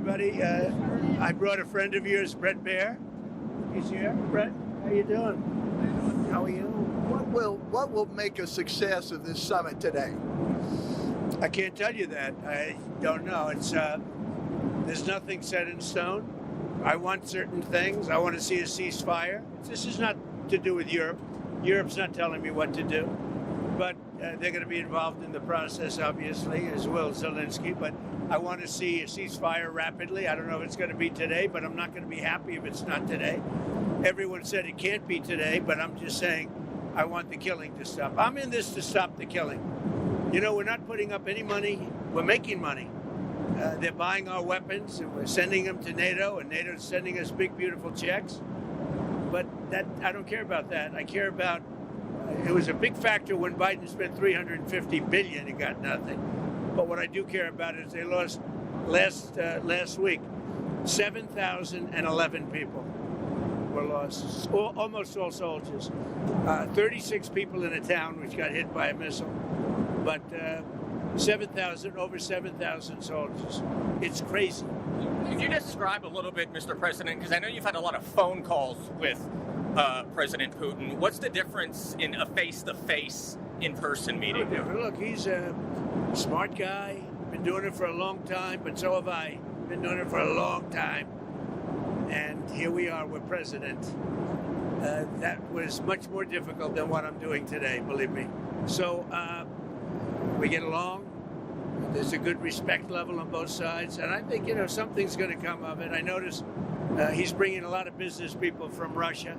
everybody. I brought a friend of yours, Brett Baer. He's here. Brett, how you doing? How are you? What will make a success of this summit today? I can't tell you that. I don't know. It's there's nothing set in stone. I want certain things. I want to see a ceasefire. This is not to do with Europe. Europe's not telling me what to do. But they're going to be involved in the process, obviously, as will Zelensky. But I want to see a ceasefire rapidly. I don't know if it's going to be today, but I'm not going to be happy if it's not today. Everyone said it can't be today, but I'm just saying I want the killing to stop. I'm in this to stop the killing. You know, we're not putting up any money. We're making money. They're buying our weapons, and we're sending them to NATO, and NATO's sending us big, beautiful checks. But that I don't care about that. I care about it was a big factor when Biden spent $350 billion and got nothing. But what I do care about is they lost last week 7,011 people were lost, almost all soldiers. 36 people in a town which got hit by a missile, but over 7,000 soldiers. It's crazy. Could you describe a little bit, Mr. President, because I know you've had a lot of phone calls with President Putin. What's the difference in a face-to-face, in-person meeting? Look, he's a smart guy, been doing it for a long time, but so have I. Been doing it for a long time. And here we are, we're president. That was much more difficult than what I'm doing today, believe me. So we get along. There's a good respect level on both sides. And I think, something's going to come of it. I noticed he's bringing a lot of business people from Russia.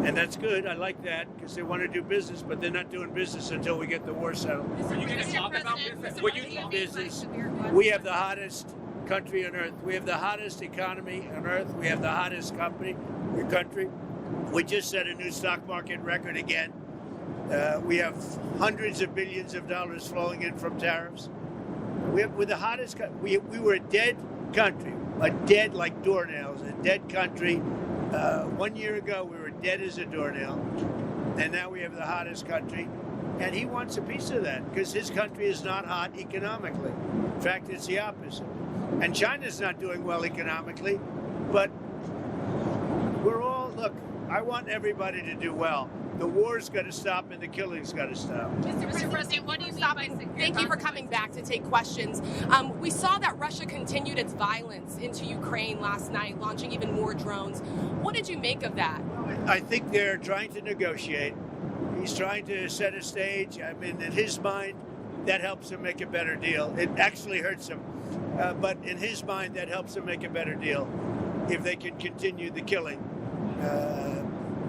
And that's good. I like that because they want to do business, but they're not doing business until we get the war settled. Are you going to talk about business? We have the hottest country on earth. We have the hottest economy on earth. We have the hottest country. We just set a new stock market record again. We have hundreds of billions of dollars flowing in from tariffs. We're the hottest. We were a dead country, like doornails, a dead country. 1 year ago, we were dead as a doornail, and now we have the hottest country. And he wants a piece of that because his country is not hot economically. In fact, it's the opposite. And China's not doing well economically, but look, I want everybody to do well. The war's got to stop and the killing's got to stop. Mr. President, what do you stop? Thank you for coming back to take questions. We saw that Russia continued its violence into Ukraine last night, launching even more drones. What did you make of that? I think they're trying to negotiate. He's trying to set a stage. I mean, in his mind, that helps him make a better deal. It actually hurts him. But in his mind, that helps him make a better deal if they can continue the killing.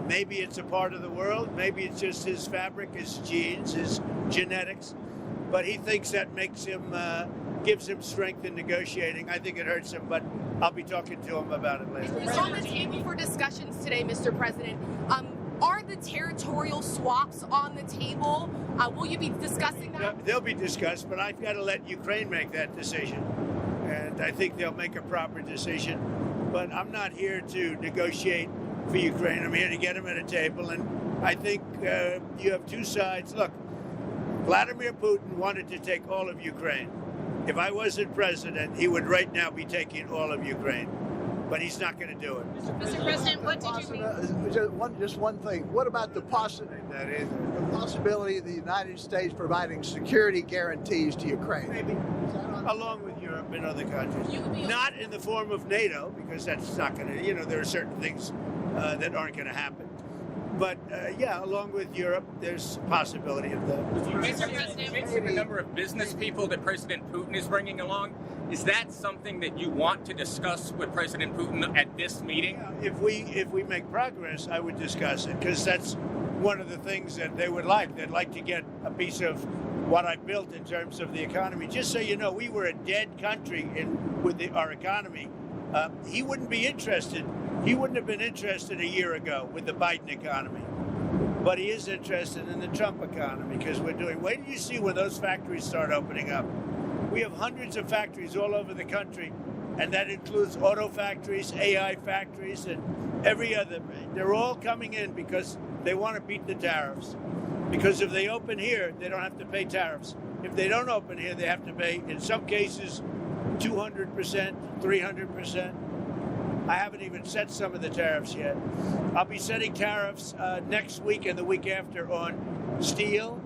Maybe it's a part of the world. Maybe it's just his fabric, his genes, his genetics. But he thinks that makes him, gives him strength in negotiating. I think it hurts him, but I'll be talking to him about it later. It's on the table for discussions today, Mr. President. Are the territorial swaps on the table? Will you be discussing that? They'll be discussed, but I've got to let Ukraine make that decision. And I think they'll make a proper decision. But I'm not here to negotiate for Ukraine. I'm here to get them at a table. And I think you have two sides. Look, Vladimir Putin wanted to take all of Ukraine. If I wasn't president, he would right now be taking all of Ukraine. But he's not going to do it. Mr. President, what did you mean? Just one thing. What about the possibility of the United States providing security guarantees to Ukraine? Maybe. Along with Europe and other countries. Not in the form of NATO, because that's not going to, there are certain things that aren't going to happen. But, along with Europe, there's a possibility of that. Mr. President, you mentioned the number of business people that President Putin is bringing along. Is that something that you want to discuss with President Putin at this meeting? Yeah, if we make progress, I would discuss it, because that's one of the things that they would like. They'd like to get a piece of what I built in terms of the economy. Just so you know, we were a dead country with our economy. He wouldn't be interested. He wouldn't have been interested a year ago with the Biden economy. But he is interested in the Trump economy because wait till you see when those factories start opening up. We have hundreds of factories all over the country, and that includes auto factories, AI factories, and every other. They're all coming in because they want to beat the tariffs. Because if they open here, they don't have to pay tariffs. If they don't open here, they have to pay, in some cases, 200%, 300%. I haven't even set some of the tariffs yet. I'll be setting tariffs next week and the week after on steel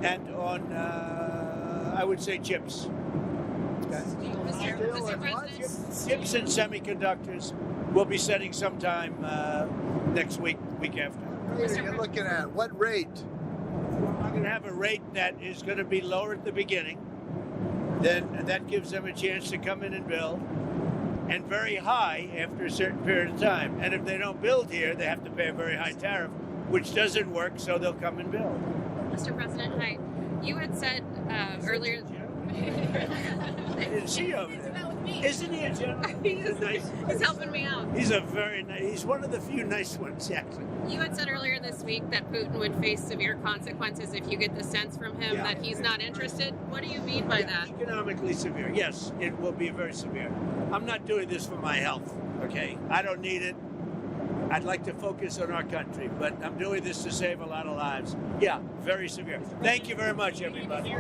and on, I would say, chips. Mr. President. Chips and semiconductors we'll be setting sometime next week, week after. What are you looking at? What rate? I'm going to have a rate that is going to be lower at the beginning. Then that gives them a chance to come in and build. And very high after a certain period of time. And if they don't build here, they have to pay a very high tariff, which doesn't work, so they'll come and build. Mr. President, hi. You had said earlier. I didn't see you over there. Isn't he a general? He's helping me out. He's a very nice, he's one of the few nice ones, actually. You had said earlier this week that Putin would face severe consequences if you get the sense from him that he's not interested. What do you mean by that? Economically severe. Yes, it will be very severe. I'm not doing this for my health, okay? I don't need it. I'd like to focus on our country, but I'm doing this to save a lot of lives. Yeah, very severe. Thank you very much, everybody.